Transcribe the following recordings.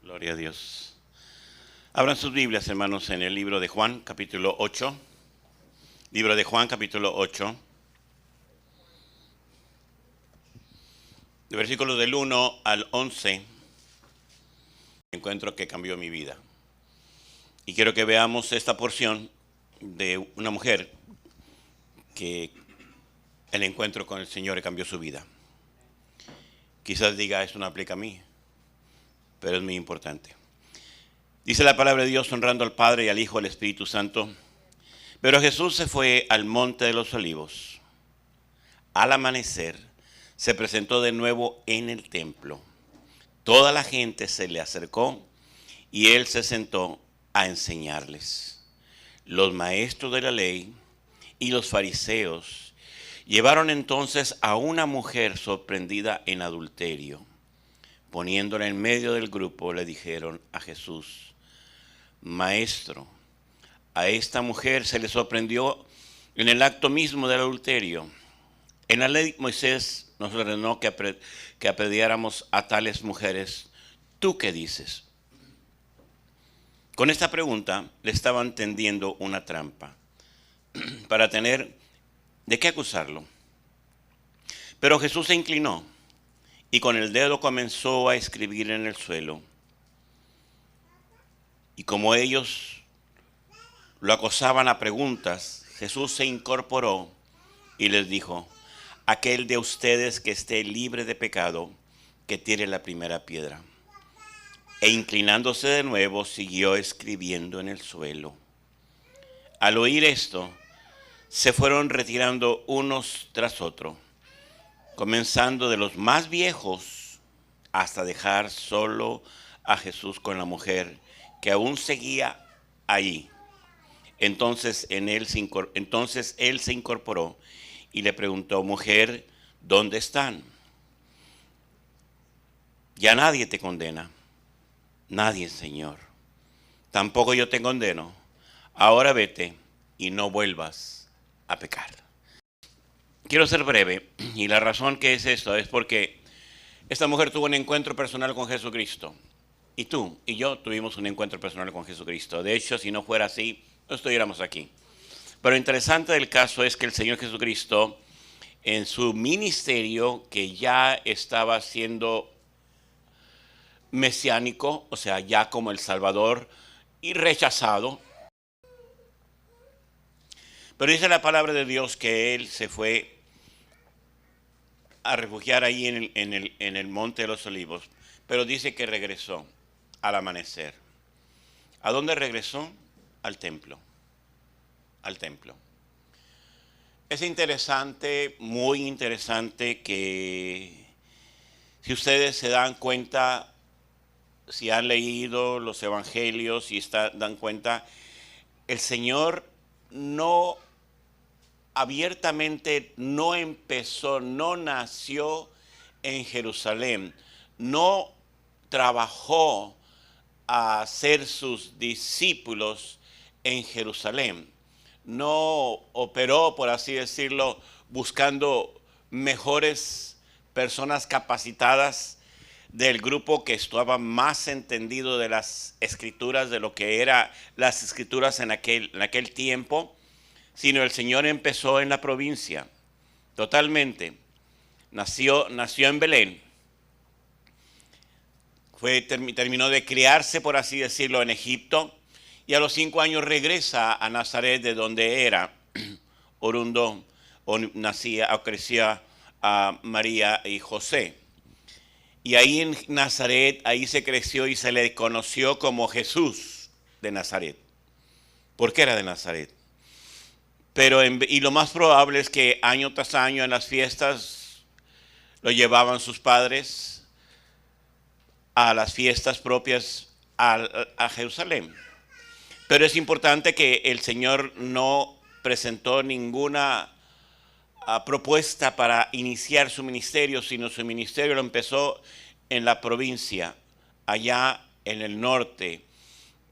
Gloria a Dios. Abran sus Biblias, hermanos, en el libro de Juan, capítulo 8. Libro de Juan, capítulo 8. De versículos del 1 al 11, encuentro que cambió mi vida. Y quiero que veamos esta porción de una mujer que el encuentro con el Señor le cambió su vida. Quizás diga, esto no aplica a mí, pero es muy importante. Dice la palabra de Dios, honrando al Padre y al Hijo y al Espíritu Santo. Pero Jesús se fue al monte de los olivos. Al amanecer, se presentó de nuevo en el templo. Toda la gente se le acercó y él se sentó a enseñarles. Los maestros de la ley y los fariseos llevaron entonces a una mujer sorprendida en adulterio. Poniéndola en medio del grupo, le dijeron a Jesús: Maestro, a esta mujer se le sorprendió en el acto mismo del adulterio. En la ley Moisés nos ordenó que apedreáramos a tales mujeres. ¿Tú qué dices? Con esta pregunta le estaban tendiendo una trampa para tener de qué acusarlo. Pero Jesús se inclinó y con el dedo comenzó a escribir en el suelo. Y como ellos lo acosaban a preguntas, Jesús se incorporó y les dijo: aquel de ustedes que esté libre de pecado, que tire la primera piedra. E inclinándose de nuevo, siguió escribiendo en el suelo. Al oír esto, se fueron retirando unos tras otros, comenzando de los más viejos hasta dejar solo a Jesús con la mujer, que aún seguía allí. Entonces él se incorporó y le preguntó: mujer, ¿dónde están? Ya nadie te condena. Nadie, Señor. Tampoco yo te condeno. Ahora vete y no vuelvas a pecar. Quiero ser breve, y la razón que es esto es porque esta mujer tuvo un encuentro personal con Jesucristo. Y tú y yo tuvimos un encuentro personal con Jesucristo. De hecho, si no fuera así, no estuviéramos aquí. Pero lo interesante del caso es que el Señor Jesucristo, en su ministerio, que ya estaba siendo mesiánico, o sea, ya como el Salvador, y rechazado. Pero dice la palabra de Dios que él se fue a refugiar ahí en el monte de los olivos. Pero dice que regresó al amanecer. ¿A dónde regresó? Al templo. Al templo. Es interesante, muy interesante, que si ustedes se dan cuenta, si han leído los evangelios y dan cuenta, el Señor no abiertamente no empezó, no nació en Jerusalén, no trabajó a ser sus discípulos en Jerusalén, no operó, por así decirlo, buscando mejores personas capacitadas del grupo que estaba más entendido de las escrituras, de lo que eran las escrituras en aquel tiempo, sino el Señor empezó en la provincia, totalmente. Nació en Belén. Terminó de criarse, por así decirlo, en Egipto, y a los 5 años regresa a Nazaret, de donde era oriundo, o nacía o crecía a María y José. Y ahí en Nazaret, ahí se creció y se le conoció como Jesús de Nazaret, porque era de Nazaret. Y lo más probable es que año tras año en las fiestas lo llevaban sus padres a las fiestas propias a Jerusalén. Pero es importante que el Señor no presentó ninguna propuesta para iniciar su ministerio, sino su ministerio lo empezó en la provincia, allá en el norte,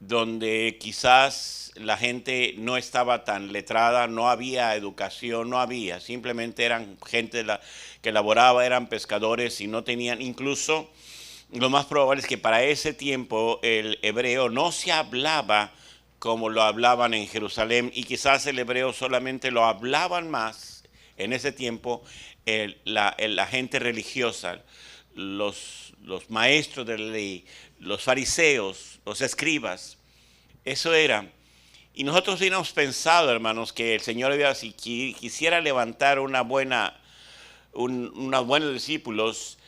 donde quizás la gente no estaba tan letrada, no había educación, simplemente eran gente que laboraba, eran pescadores y no tenían, incluso lo más probable es que para ese tiempo el hebreo no se hablaba como lo hablaban en Jerusalén, y quizás el hebreo solamente lo hablaban más en ese tiempo la gente religiosa, los maestros de la ley, los fariseos, los escribas. Eso era. Y nosotros hubiéramos pensado, hermanos, que el Señor si quisiera levantar unos buenos discípulos,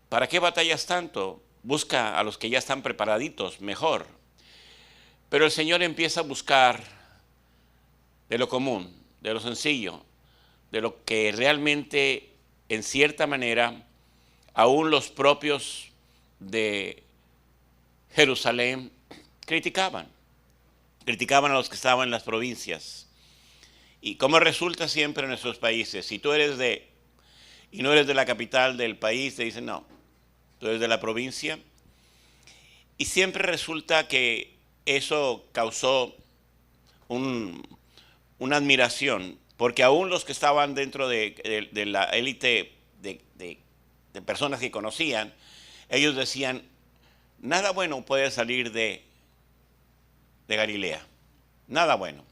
¿para qué batallas tanto? Busca a los que ya están preparaditos, mejor. Pero el Señor empieza a buscar de lo común, de lo sencillo, de lo que realmente, en cierta manera, aún los propios de Jerusalén criticaban a los que estaban en las provincias. Y como resulta siempre en nuestros países, si tú eres y no eres de la capital del país, te dicen no, tú eres de la provincia. Y siempre resulta que eso causó una admiración, porque aún los que estaban dentro de la élite de personas que conocían, ellos decían, nada bueno puede salir de Galilea, nada bueno.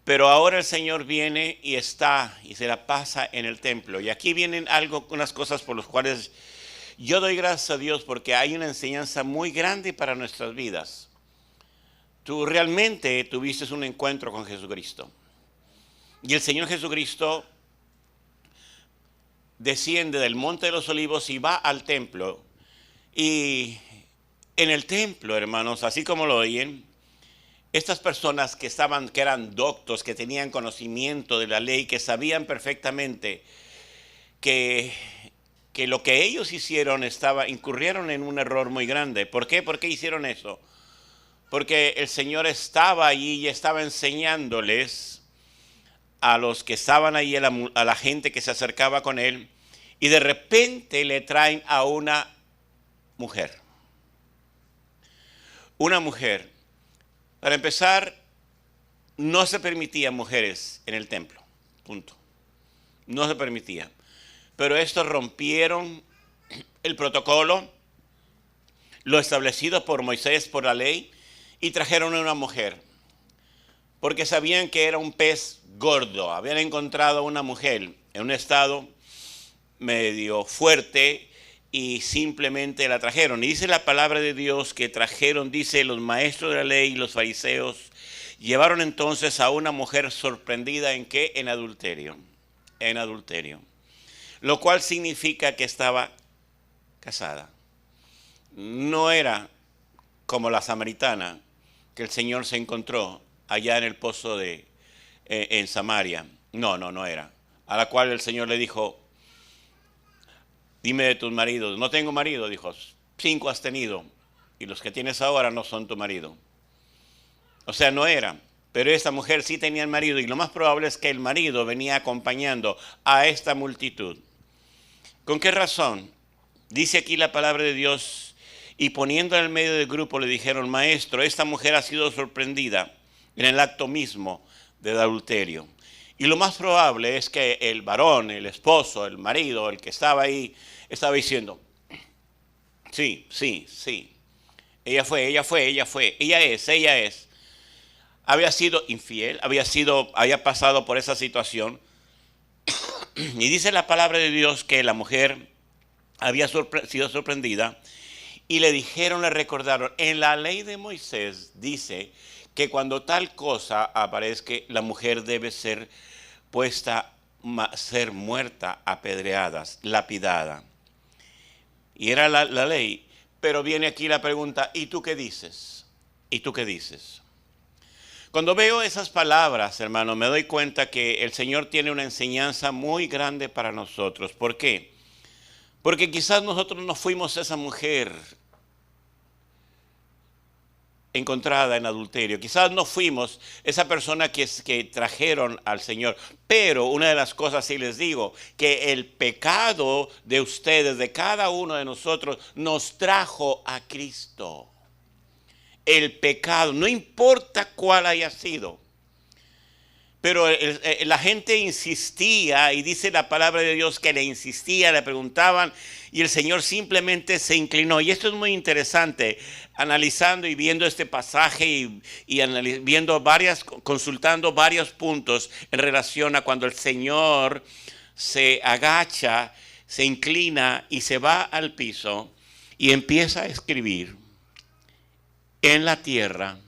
Pero ahora el Señor viene y se la pasa en el templo. Y aquí vienen unas cosas por las cuales yo doy gracias a Dios, porque hay una enseñanza muy grande para nuestras vidas. Tú realmente tuviste un encuentro con Jesucristo. Y el Señor Jesucristo desciende del Monte de los Olivos y va al templo. Y en el templo, hermanos, así como lo oyen, estas personas que eran doctos, que tenían conocimiento de la ley, que sabían perfectamente que lo que ellos hicieron incurrieron en un error muy grande. ¿Por qué? ¿Por qué hicieron eso? Porque el Señor estaba allí y estaba enseñándoles a los que estaban ahí, a la gente que se acercaba con él, y de repente le traen a una mujer. Una mujer. Para empezar, no se permitían mujeres en el templo. Punto. No se permitía. Pero estos rompieron el protocolo, lo establecido por Moisés, por la ley, y trajeron a una mujer. Porque sabían que era un pez gordo. Habían encontrado a una mujer en un estado medio fuerte y simplemente la trajeron. Y dice la palabra de Dios que trajeron, dice, los maestros de la ley y los fariseos llevaron entonces a una mujer sorprendida ¿en qué? En adulterio. En adulterio. Lo cual significa que estaba casada. No era como la samaritana que el Señor se encontró allá en el pozo en Samaria. No era. A la cual el Señor le dijo, dime de tus maridos. No tengo marido, dijo. 5 has tenido y los que tienes ahora no son tu marido. O sea, no era. Pero esta mujer sí tenía el marido, y lo más probable es que el marido venía acompañando a esta multitud. ¿Con qué razón? Dice aquí la palabra de Dios, y poniendo en el medio del grupo le dijeron, maestro, esta mujer ha sido sorprendida en el acto mismo del adulterio. Y lo más probable es que el varón, el esposo, el marido, el que estaba ahí, estaba diciendo, sí. Ella es. Había sido infiel, había pasado por esa situación. Y dice la palabra de Dios que la mujer había sido sorprendida, y le recordaron, en la ley de Moisés dice que cuando tal cosa aparezca, la mujer debe ser ser muerta, apedreadas, lapidada. Y era la ley. Pero viene aquí la pregunta, ¿y tú qué dices? ¿Y tú qué dices? Cuando veo esas palabras, hermano, me doy cuenta que el Señor tiene una enseñanza muy grande para nosotros. ¿Por qué? Porque quizás nosotros no fuimos esa mujer encontrada en adulterio. Quizás no fuimos esa persona que trajeron al Señor. Pero una de las cosas sí les digo, que el pecado de ustedes, de cada uno de nosotros, nos trajo a Cristo. El pecado, no importa cuál haya sido. Pero la gente insistía, y dice la palabra de Dios que le insistía, le preguntaban, y el Señor simplemente se inclinó. Y esto es muy interesante, analizando y viendo este pasaje y viendo consultando varios puntos en relación a cuando el Señor se agacha, se inclina y se va al piso y empieza a escribir en la tierra.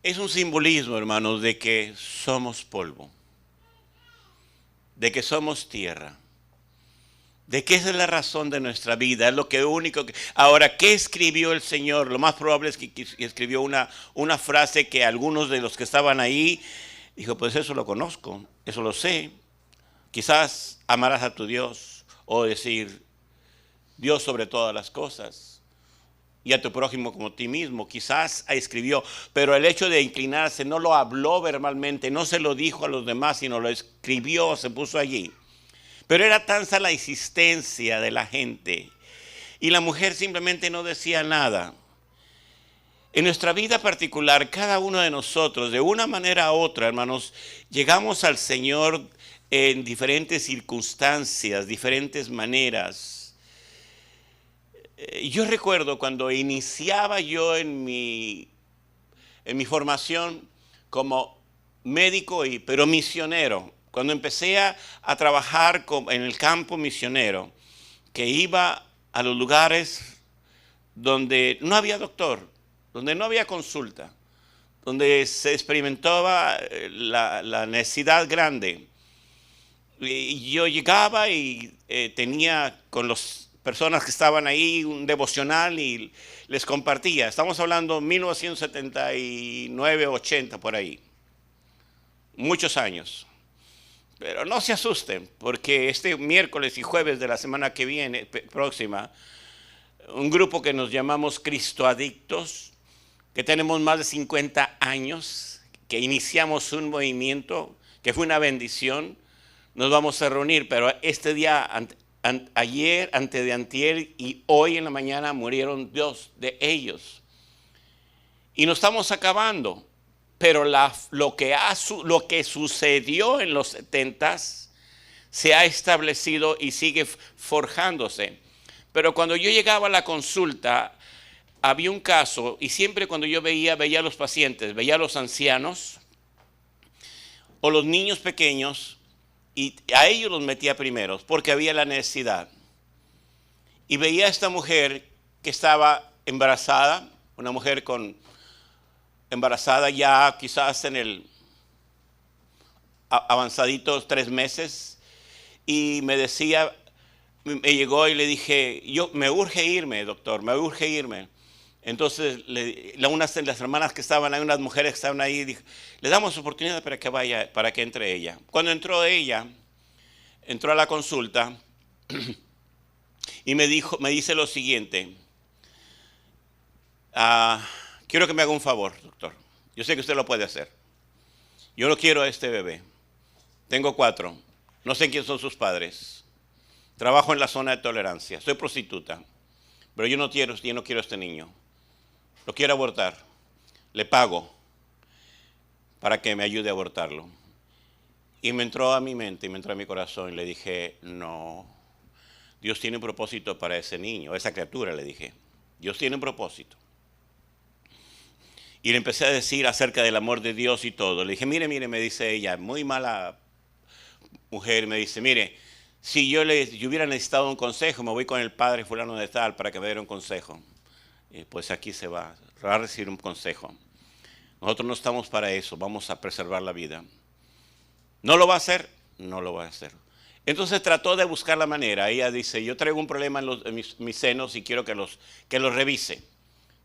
Es un simbolismo, hermanos, de que somos polvo, de que somos tierra, de que esa es la razón de nuestra vida, es lo que único que... Ahora, ¿qué escribió el Señor? Lo más probable es que escribió una frase que algunos de los que estaban ahí, dijo, pues eso lo conozco, eso lo sé. Quizás amarás a tu Dios, o decir, Dios sobre todas las cosas, y a tu prójimo como a ti mismo. Quizás escribió, pero el hecho de inclinarse no lo habló verbalmente, no se lo dijo a los demás, sino lo escribió, se puso allí. Pero era tanta la insistencia de la gente, y la mujer simplemente no decía nada. En nuestra vida particular, cada uno de nosotros, de una manera u otra, hermanos, llegamos al Señor en diferentes circunstancias, diferentes maneras. Yo recuerdo cuando iniciaba yo en mi formación como médico, pero misionero, cuando empecé a trabajar en el campo misionero, que iba a los lugares donde no había doctor, donde no había consulta, donde se experimentaba la necesidad grande. Y yo llegaba y tenía con las personas que estaban ahí un devocional y les compartía. Estamos hablando de 1979, 80 por ahí. Muchos años. Pero no se asusten, porque este miércoles y jueves de la semana que viene, próxima, un grupo que nos llamamos Cristo Adictos, que tenemos más de 50 años, que iniciamos un movimiento, que fue una bendición, nos vamos a reunir, pero este día, ayer, antes de antier y hoy en la mañana murieron 2 de ellos. Y nos estamos acabando, pero lo que sucedió en los 70s se ha establecido y sigue forjándose. Pero cuando yo llegaba a la consulta, había un caso, y siempre cuando yo veía a los pacientes, veía a los ancianos o los niños pequeños, y a ellos los metía primero, porque había la necesidad. Y veía a esta mujer que estaba embarazada, una mujer embarazada ya quizás en el avanzaditos 3 meses, y me decía, me llegó y le dije, me urge irme, doctor, me urge irme. Entonces, unas de las hermanas que estaban ahí, unas mujeres que estaban ahí, dijo, le damos oportunidad para que vaya, para que entre ella. Cuando entró ella, entró a la consulta y me dice lo siguiente, quiero que me haga un favor, doctor. Yo sé que usted lo puede hacer. Yo no quiero a este bebé. Tengo 4. No sé quién son sus padres. Trabajo en la zona de tolerancia. Soy prostituta. Pero yo no quiero a este niño. Lo quiero abortar. Le pago para que me ayude a abortarlo. Y me entró a mi mente y me entró a mi corazón y le dije, no, Dios tiene un propósito para ese niño, esa criatura, le dije. Dios tiene un propósito. Y le empecé a decir acerca del amor de Dios y todo. Le dije, mire, me dice ella, muy mala mujer, me dice, mire, si yo hubiera necesitado un consejo, me voy con el padre fulano de tal para que me diera un consejo. Pues aquí va a recibir un consejo. Nosotros no estamos para eso, vamos a preservar la vida. ¿No lo va a hacer? No lo va a hacer. Entonces trató de buscar la manera. Ella dice, yo traigo un problema en mis senos y quiero que los revise.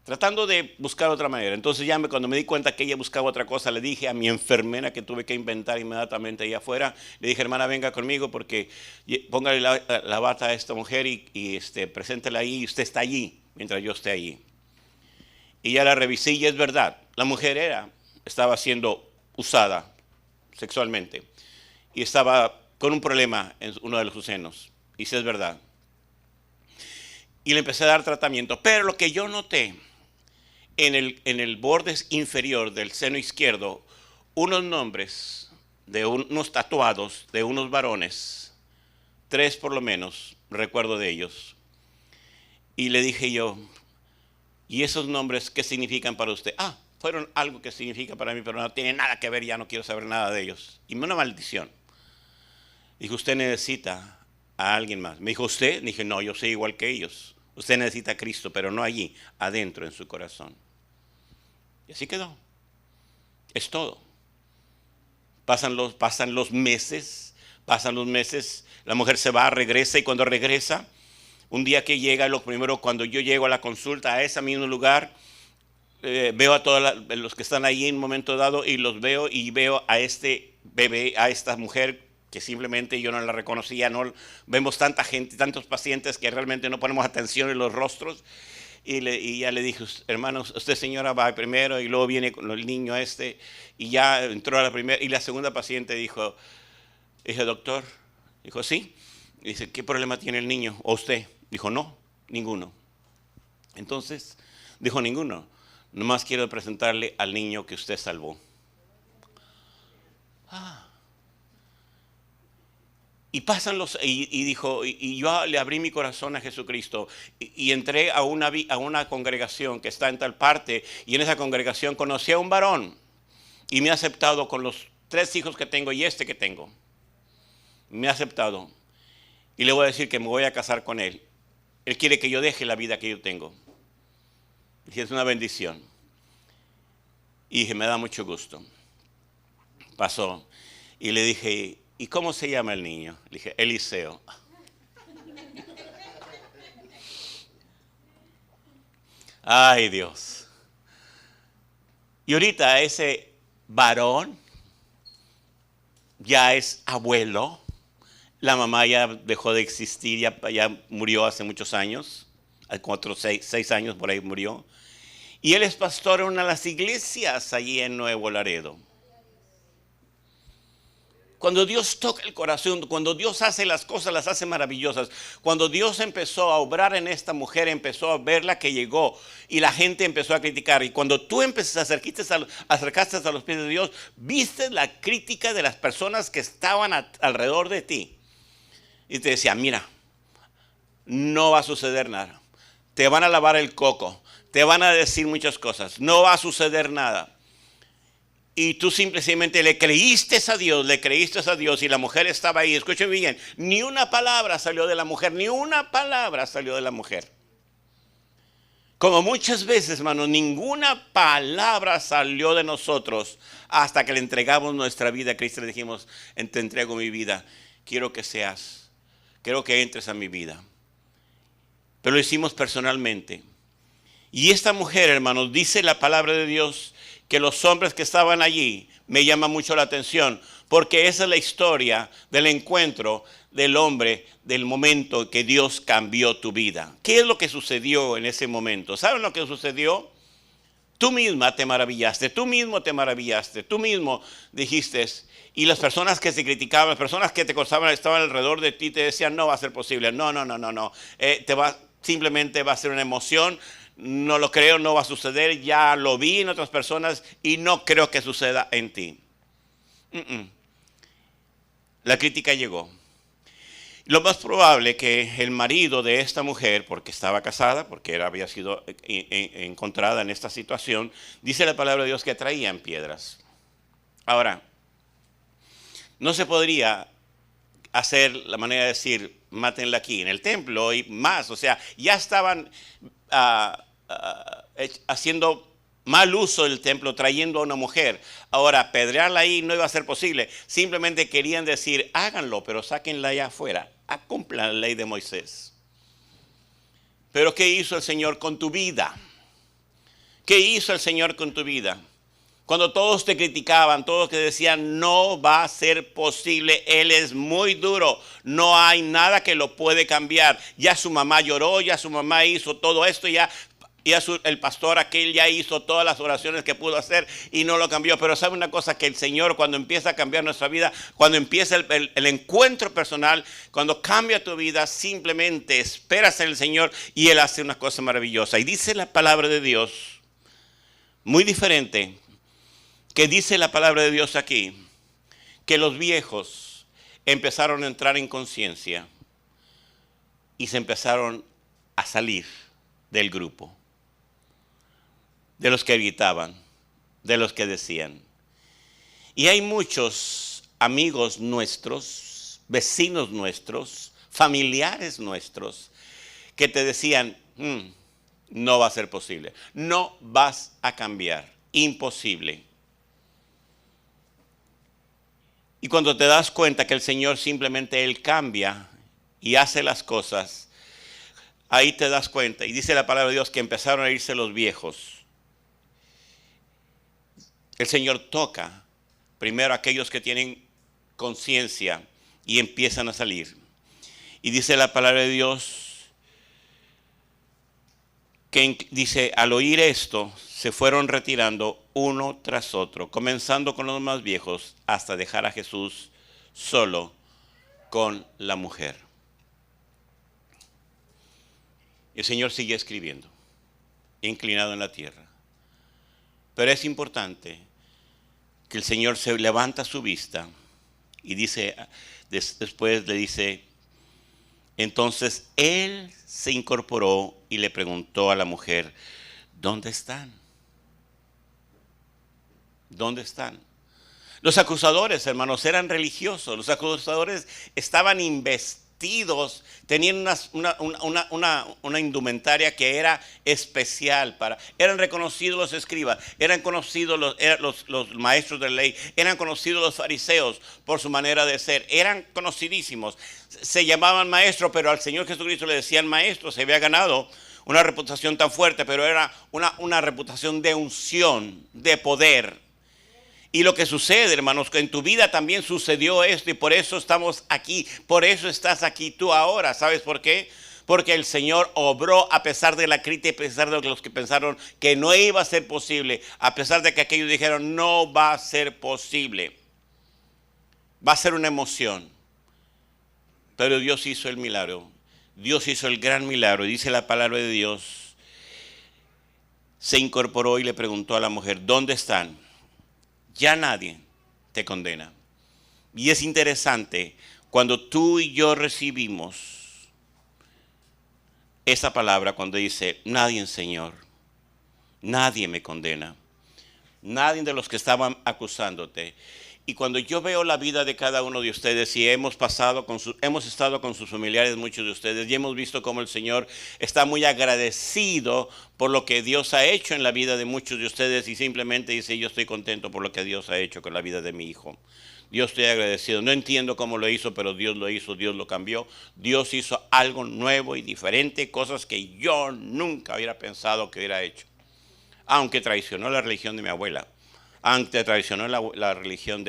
Tratando de buscar otra manera. Entonces cuando me di cuenta que ella buscaba otra cosa, le dije a mi enfermera, que tuve que inventar inmediatamente allá afuera, le dije, hermana, venga conmigo porque póngale la bata a esta mujer y preséntela ahí y usted está allí mientras yo esté allí. Y ya la revisé y es verdad, la mujer estaba siendo usada sexualmente y estaba con un problema en uno de sus senos. Y sí es verdad. Y le empecé a dar tratamiento. Pero lo que yo noté en el borde inferior del seno izquierdo unos nombres de unos tatuados de unos varones, 3 por lo menos, recuerdo de ellos. Y le dije yo, ¿y esos nombres qué significan para usted? Fueron algo que significa para mí, pero no tiene nada que ver, ya no quiero saber nada de ellos. Y una maldición. Dijo, usted necesita a alguien más. Me dijo, ¿usted? Dije, no, yo soy igual que ellos. Usted necesita a Cristo, pero no allí, adentro en su corazón. Y así quedó. Es todo. Pasan los meses, la mujer se va, regresa, y cuando regresa, un día que llega, lo primero, cuando yo llego a la consulta, a ese mismo lugar, veo a todos los que están ahí en un momento dado, y los veo, y veo a este bebé, a esta mujer, que simplemente yo no la reconocía. No vemos tanta gente, tantos pacientes, que realmente no ponemos atención en los rostros. Y ya le dije, hermano, usted señora va primero, y luego viene con el niño y ya entró a la primera, y la segunda paciente dijo, dije, doctor, dijo, sí. Dice, ¿qué problema tiene el niño? ¿O usted? Dijo, no, ninguno. Entonces, dijo, ninguno. Nomás quiero presentarle al niño que usted salvó. Y pasan y dijo, y yo le abrí mi corazón a Jesucristo, y entré a una congregación que está en tal parte, y en esa congregación conocí a un varón, y me ha aceptado con los 3 hijos que tengo y que tengo. Me ha aceptado, y le voy a decir que me voy a casar con él. Él quiere que yo deje la vida que yo tengo. Y es una bendición. Y dije, me da mucho gusto. Pasó, y le dije, ¿y cómo se llama el niño? Le dije, Eliseo. Ay, Dios. Y ahorita ese varón ya es abuelo. La mamá ya dejó de existir, ya murió hace muchos años. Como otros 6 años por ahí murió. Y él es pastor en una de las iglesias allí en Nuevo Laredo. Cuando Dios toca el corazón, cuando Dios hace las cosas, las hace maravillosas. Cuando Dios empezó a obrar en esta mujer, empezó a verla que llegó, y la gente empezó a criticar. Y cuando tú acercaste a los pies de Dios, viste la crítica de las personas que estaban alrededor de ti. Y te decía, mira, no va a suceder nada. Te van a lavar el coco, te van a decir muchas cosas, no va a suceder nada. Y tú simplemente le creíste a Dios, y la mujer estaba ahí. Escuchen bien, ni una palabra salió de la mujer, ni una palabra salió de la mujer. Como muchas veces, hermano, ninguna palabra salió de nosotros hasta que le entregamos nuestra vida a Cristo. Le dijimos, te entrego mi vida, quiero que entres a mi vida. Pero lo hicimos personalmente. Y esta mujer, hermanos, dice la palabra de Dios que los hombres que estaban allí me llama mucho la atención, porque esa es la historia del encuentro del hombre, del momento que Dios cambió tu vida. ¿Qué es lo que sucedió en ese momento? ¿Saben lo que sucedió? Tú misma te maravillaste, tú mismo te maravillaste, tú mismo dijiste, y las personas que te criticaban, las personas que te acosaban, estaban alrededor de ti, te decían, no va a ser posible, no, simplemente va a ser una emoción. No lo creo, no va a suceder, ya lo vi en otras personas y no creo que suceda en ti. La crítica llegó. Lo más probable que el marido de esta mujer, porque estaba casada, porque había sido encontrada en esta situación, dice la palabra de Dios que traían piedras. Ahora, no se podría hacer la manera de decir, mátenla aquí en el templo y más. O sea, ya estaban haciendo mal uso del templo, trayendo a una mujer. Ahora, apedrearla ahí no iba a ser posible. Simplemente querían decir, háganlo, pero sáquenla allá afuera. Cumplan la ley de Moisés. Pero ¿qué hizo el Señor con tu vida? ¿Qué hizo el Señor con tu vida? Cuando todos te criticaban, todos que decían, no va a ser posible, Él es muy duro, no hay nada que lo puede cambiar. Ya su mamá lloró, ya su mamá hizo todo esto, el pastor aquel ya hizo todas las oraciones que pudo hacer y no lo cambió. Pero sabe una cosa, que el Señor, cuando empieza a cambiar nuestra vida, cuando empieza el encuentro personal, cuando cambia tu vida, simplemente esperas en el Señor y Él hace una cosa maravillosa. Y dice la palabra de Dios muy diferente, que dice la palabra de Dios aquí, que los viejos empezaron a entrar en conciencia y se empezaron a salir del grupo, de los que gritaban, de los que decían. Y hay muchos amigos nuestros, vecinos nuestros, familiares nuestros, que te decían, no va a ser posible, no vas a cambiar, imposible. Y cuando te das cuenta que el Señor simplemente Él cambia y hace las cosas, ahí te das cuenta. Y dice la palabra de Dios que empezaron a irse los viejos. El Señor toca primero a aquellos que tienen conciencia y empiezan a salir. Y dice la palabra de Dios que dice, al oír esto, se fueron retirando uno tras otro, comenzando con los más viejos, hasta dejar a Jesús solo con la mujer. El Señor sigue escribiendo, inclinado en la tierra. Pero es importante que el Señor se levanta su vista y dice, después le dice, entonces Él se incorporó y le preguntó a la mujer, ¿dónde están? ¿Dónde están? Los acusadores, hermanos, eran religiosos. Los acusadores estaban investidos, tenían una indumentaria que era especial eran reconocidos los escribas, eran conocidos los maestros de la ley, eran conocidos los fariseos por su manera de ser, eran conocidísimos. Se llamaban maestros, pero al Señor Jesucristo le decían maestro. Se había ganado una reputación tan fuerte, pero era una reputación de unción, de poder. Y lo que sucede, hermanos, que en tu vida también sucedió esto y por eso estamos aquí, por eso estás aquí tú ahora. ¿Sabes por qué? Porque el Señor obró a pesar de la crítica, a pesar de los que pensaron que no iba a ser posible, a pesar de que aquellos dijeron no va a ser posible. Va a ser una emoción. Pero Dios hizo el milagro. Dios hizo el gran milagro. Y dice la palabra de Dios, se incorporó y le preguntó a la mujer, ¿dónde están? Ya nadie te condena. Y es interesante cuando tú y yo recibimos esa palabra, cuando dice, nadie, Señor, nadie me condena, nadie de los que estaban acusándote. Y cuando yo veo la vida de cada uno de ustedes y hemos estado con sus familiares, muchos de ustedes, y hemos visto cómo el Señor está muy agradecido por lo que Dios ha hecho en la vida de muchos de ustedes y simplemente dice, yo estoy contento por lo que Dios ha hecho con la vida de mi hijo. Dios, estoy agradecido. No entiendo cómo lo hizo, pero Dios lo hizo, Dios lo cambió. Dios hizo algo nuevo y diferente, cosas que yo nunca hubiera pensado que hubiera hecho. Aunque traicionó la religión de mi abuela. Aunque traicionó la religión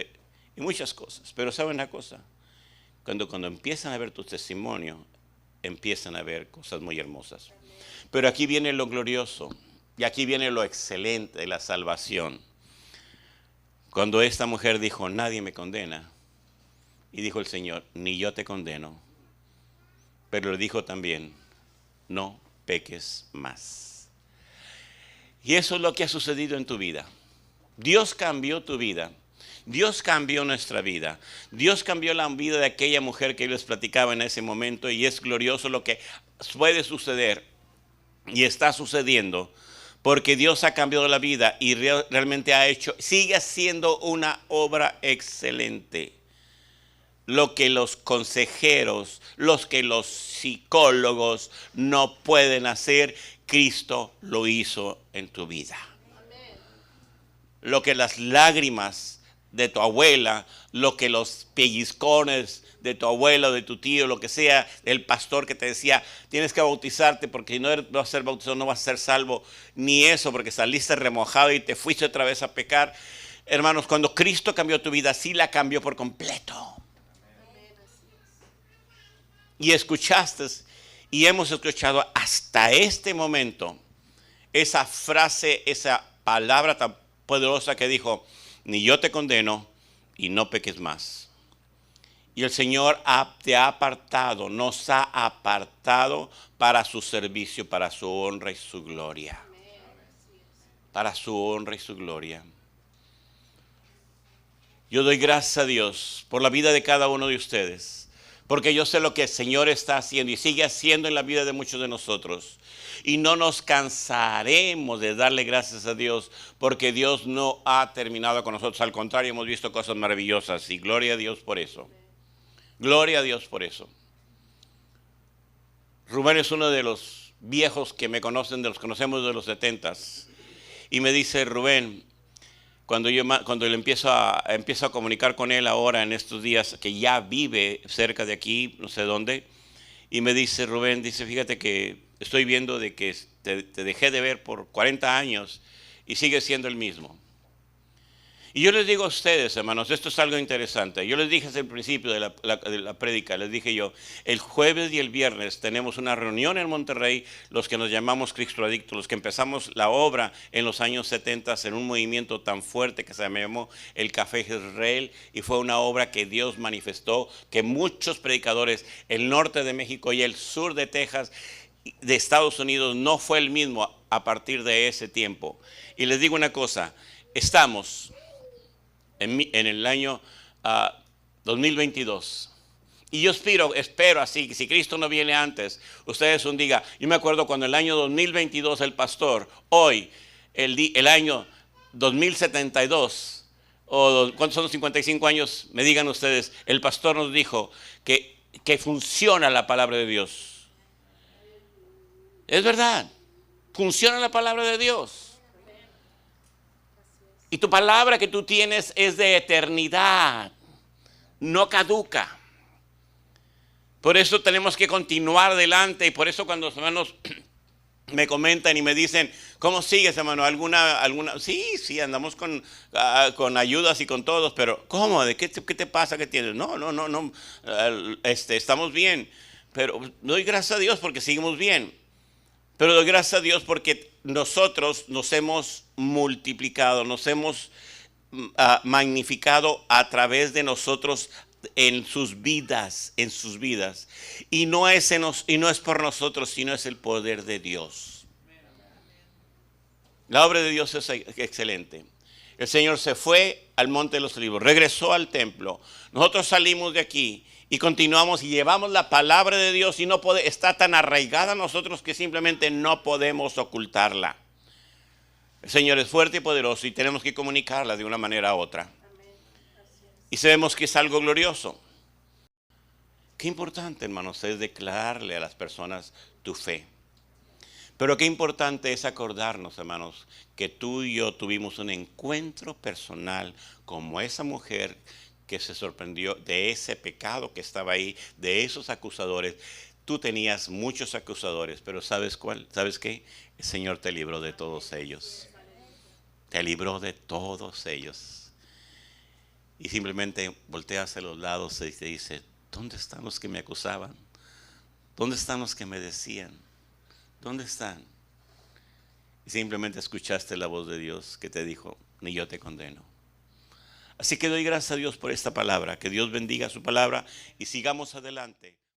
y muchas cosas. Pero ¿saben una cosa? Cuando empiezan a ver tu testimonio, empiezan a ver cosas muy hermosas. Pero aquí viene lo glorioso y aquí viene lo excelente de la salvación. Cuando esta mujer dijo, nadie me condena, y dijo el Señor, ni yo te condeno, pero le dijo también, no peques más. Y eso es lo que ha sucedido en tu vida. Dios cambió tu vida. Dios cambió nuestra vida. Dios cambió la vida de aquella mujer que yo les platicaba en ese momento y es glorioso lo que puede suceder y está sucediendo porque Dios ha cambiado la vida y realmente sigue haciendo una obra excelente. Lo que los consejeros, los psicólogos no pueden hacer, Cristo lo hizo en tu vida. Lo que las lágrimas de tu abuela, lo que los pellizcones de tu abuelo, de tu tío, lo que sea, el pastor que te decía, tienes que bautizarte porque si no vas a ser bautizado no vas a ser salvo, ni eso porque saliste remojado y te fuiste otra vez a pecar. Hermanos, cuando Cristo cambió tu vida, sí la cambió por completo. Y escuchaste, y hemos escuchado hasta este momento esa frase, esa palabra tan poderosa que dijo, ni yo te condeno y no peques más. Y el Señor te ha apartado, nos ha apartado para su servicio, para su honra y su gloria. para su honra y su gloria. Yo doy gracias a Dios por la vida de cada uno de ustedes, porque yo sé lo que el Señor está haciendo y sigue haciendo en la vida de muchos de nosotros. Y no nos cansaremos de darle gracias a Dios, porque Dios no ha terminado con nosotros. Al contrario, hemos visto cosas maravillosas y gloria a Dios por eso. Gloria a Dios por eso. Rubén es uno de los viejos que me conocen, de los que conocemos de los 70s. Y me dice, Rubén, cuando le empiezo a comunicar con él ahora en estos días, que ya vive cerca de aquí, no sé dónde, y me dice, Rubén, dice, fíjate que estoy viendo de que te dejé de ver por 40 años y sigues siendo el mismo. Y yo les digo a ustedes, hermanos, esto es algo interesante. Yo les dije desde el principio de la prédica, les dije yo, el jueves y el viernes tenemos una reunión en Monterrey, los que nos llamamos Cristo Adictos, los que empezamos la obra en los años 70 en un movimiento tan fuerte que se llamó el Café Israel, y fue una obra que Dios manifestó, que muchos predicadores, el norte de México y el sur de Texas, de Estados Unidos, no fue el mismo a partir de ese tiempo. Y les digo una cosa, estamos en el año 2022. Y yo espero así, si Cristo no viene antes, ustedes un día, yo me acuerdo cuando el año 2022 el pastor, hoy, el año 2072, o ¿cuántos son los 55 años? Me digan ustedes, el pastor nos dijo que funciona la palabra de Dios. Es verdad, funciona la palabra de Dios. Y tu palabra que tú tienes es de eternidad, no caduca. Por eso tenemos que continuar adelante, y por eso cuando los hermanos me comentan y me dicen, ¿cómo sigues, hermano? ¿Alguna? Sí, andamos con ayudas y con todos, pero ¿cómo? ¿Qué te pasa? ¿Qué tienes? No, estamos bien, pero doy gracias a Dios porque seguimos bien. Pero doy gracias a Dios porque nosotros nos hemos multiplicado, nos hemos magnificado a través de nosotros en sus vidas. Y no es por nosotros, sino es el poder de Dios. La obra de Dios es excelente. El Señor se fue al Monte de los Olivos, regresó al templo. Nosotros salimos de aquí y continuamos y llevamos la palabra de Dios, y está tan arraigada a nosotros que simplemente no podemos ocultarla. El Señor es fuerte y poderoso y tenemos que comunicarla de una manera u otra. Y sabemos que es algo glorioso. Qué importante, hermanos, es declararle a las personas tu fe. Pero qué importante es acordarnos, hermanos, que tú y yo tuvimos un encuentro personal como esa mujer que se sorprendió de ese pecado que estaba ahí, de esos acusadores. Tú tenías muchos acusadores, pero ¿sabes cuál? ¿Sabes qué? El Señor te libró de todos ellos. Te libró de todos ellos. Y simplemente volteas a los lados y te dice, ¿dónde están los que me acusaban? ¿Dónde están los que me decían? ¿Dónde están? Y simplemente escuchaste la voz de Dios que te dijo, ni yo te condeno. Así que doy gracias a Dios por esta palabra. Que Dios bendiga su palabra y sigamos adelante.